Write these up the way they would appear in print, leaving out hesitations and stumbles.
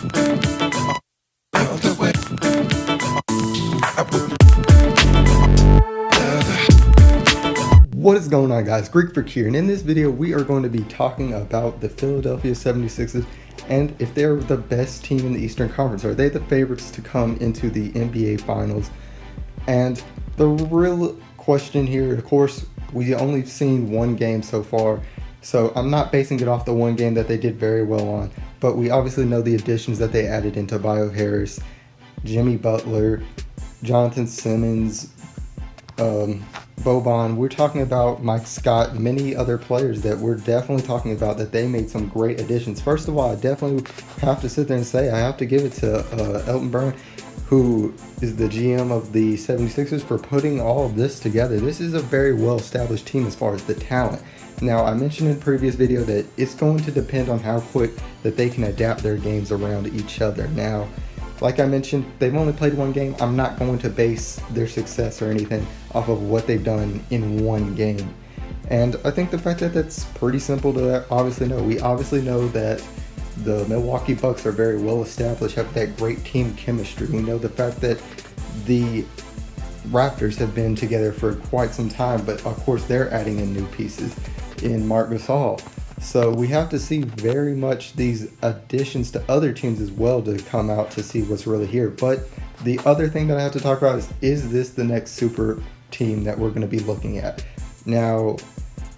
What is going on, guys? Greek Freak here, and in this video we are going to be talking about the Philadelphia 76ers and if they're the best team in the Eastern Conference. Are they the favorites to come into the NBA Finals? And the real question here, of course, we only seen one game so far, so I'm not basing it off the one game that they did very well on, but we obviously know the additions that they added into Tobias Harris, Jimmy Butler, Jonathan Simmons, Boban. We're talking about Mike Scott, many other players that we're definitely talking about that they made some great additions. First of all, I definitely have to sit there and say I have to give it to Elton Brand, who is the GM of the 76ers, for putting all of this together. This is a very well-established team as far as the talent. Now, I mentioned in a previous video that it's going to depend on how quick that they can adapt their games around each other. Now, like I mentioned, they've only played one game. I'm not going to base their success or anything off of what they've done in one game. And I think the fact that that's pretty simple to obviously know. We obviously know that the Milwaukee Bucks are very well established, have that great team chemistry. We know the fact that the Raptors have been together for quite some time, but of course they're adding in new pieces in Marc Gasol. So we have to see very much these additions to other teams as well to come out to see what's really here. But the other thing that I have to talk about is this the next super team that we're going to be looking at? Now,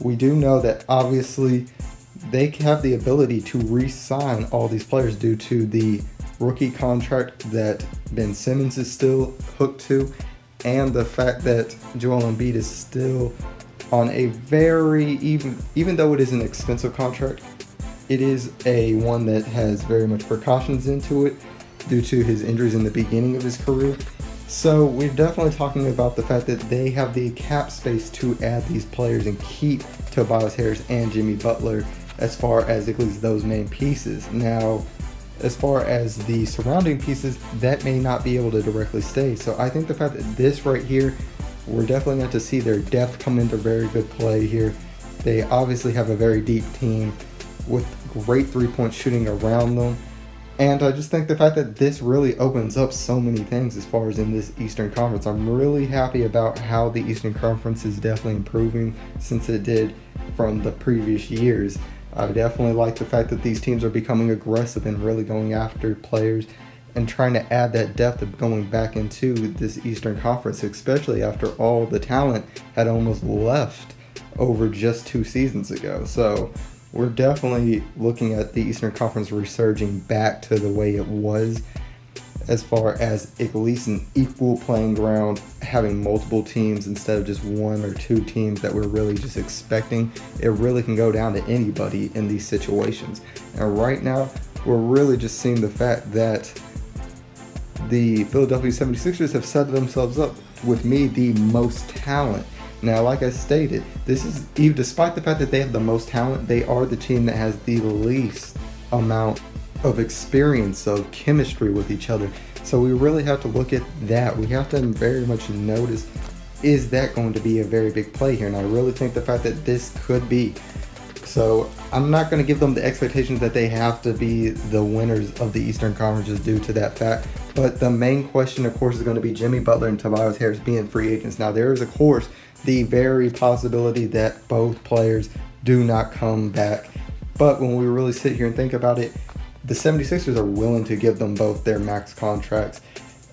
we do know that obviously they have the ability to re-sign all these players due to the rookie contract that Ben Simmons is still hooked to, and the fact that Joel Embiid is still on a very, even though it is an expensive contract, it is a one that has very much precautions into it due to his injuries in the beginning of his career. So we're definitely talking about the fact that they have the cap space to add these players and keep Tobias Harris and Jimmy Butler as far as at least those main pieces. Now, as far as the surrounding pieces, that may not be able to directly stay. So I think the fact that this right here, we're definitely going to see their depth come into very good play here. They obviously have a very deep team with great three-point shooting around them. And I just think the fact that this really opens up so many things as far as in this Eastern Conference. I'm really happy about how the Eastern Conference is definitely improving since it did from the previous years. I definitely like the fact that these teams are becoming aggressive and really going after players and trying to add that depth of going back into this Eastern Conference, especially after all the talent had almost left over just 2 seasons ago. So we're definitely looking at the Eastern Conference resurging back to the way it was, as far as at least an equal playing ground, having multiple teams instead of just 1 or 2 teams that we're really just expecting. It really can go down to anybody in these situations. And right now, we're really just seeing the fact that the Philadelphia 76ers have set themselves up with me the most talent. Now, like I stated, this is, even despite the fact that they have the most talent, they are the team that has the least amount of experience of chemistry with each other. So we really have to look at that. We have to very much notice, is that going to be a very big play here? And I really think the fact that this could be. So I'm not going to give them the expectations that they have to be the winners of the Eastern Conference just due to that fact. But the main question, of course, is going to be Jimmy Butler and Tobias Harris being free agents. Now, there is, of course, the very possibility that both players do not come back. But when we really sit here and think about it, the 76ers are willing to give them both their max contracts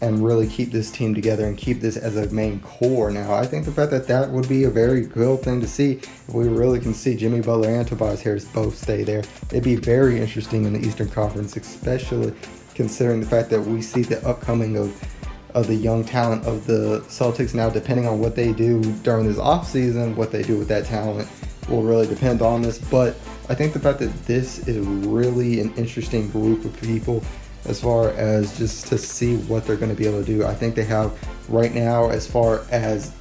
and really keep this team together and keep this as a main core. Now, I think the fact that that would be a very good thing to see, if we really can see Jimmy Butler and Tobias Harris both stay there. It'd be very interesting in the Eastern Conference, especially considering the fact that we see the upcoming of the young talent of the Celtics. Now, depending on what they do during this offseason, what they do with that talent will really depend on this. But I think the fact that this is really an interesting group of people as far as just to see what they're going to be able to do. I think they have right now, as far as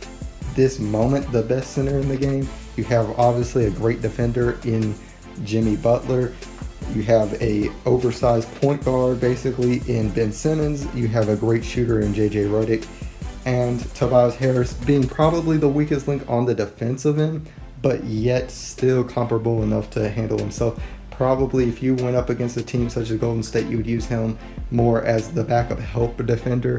this moment, the best center in the game. You have obviously a great defender in Jimmy Butler. You have a oversized point guard basically in Ben Simmons. You have a great shooter in JJ Redick. And Tobias Harris being probably the weakest link on the defensive end, but yet still comparable enough to handle himself. probably if you went up against a team such as Golden State, you would use him more as the backup help defender,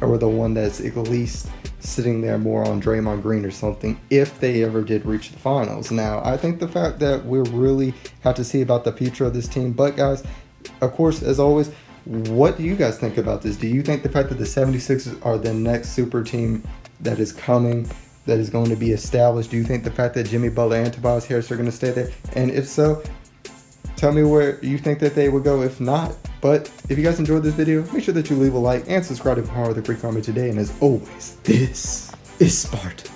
or the one that's at least sitting there more on Draymond Green or something if they ever did reach the finals. Now, I think the fact that we really have to see about the future of this team. But guys, of course, as always, what do you guys think about this? Do you think the fact that the 76ers are the next super team that is coming, that is going to be established? Do you think the fact that Jimmy Butler and Tobias Harris are going to stay there? And if so, tell me where you think that they would go if not. But if you guys enjoyed this video, make sure that you leave a like and subscribe to Power of the Free Comment today. And as always, this is Sparta.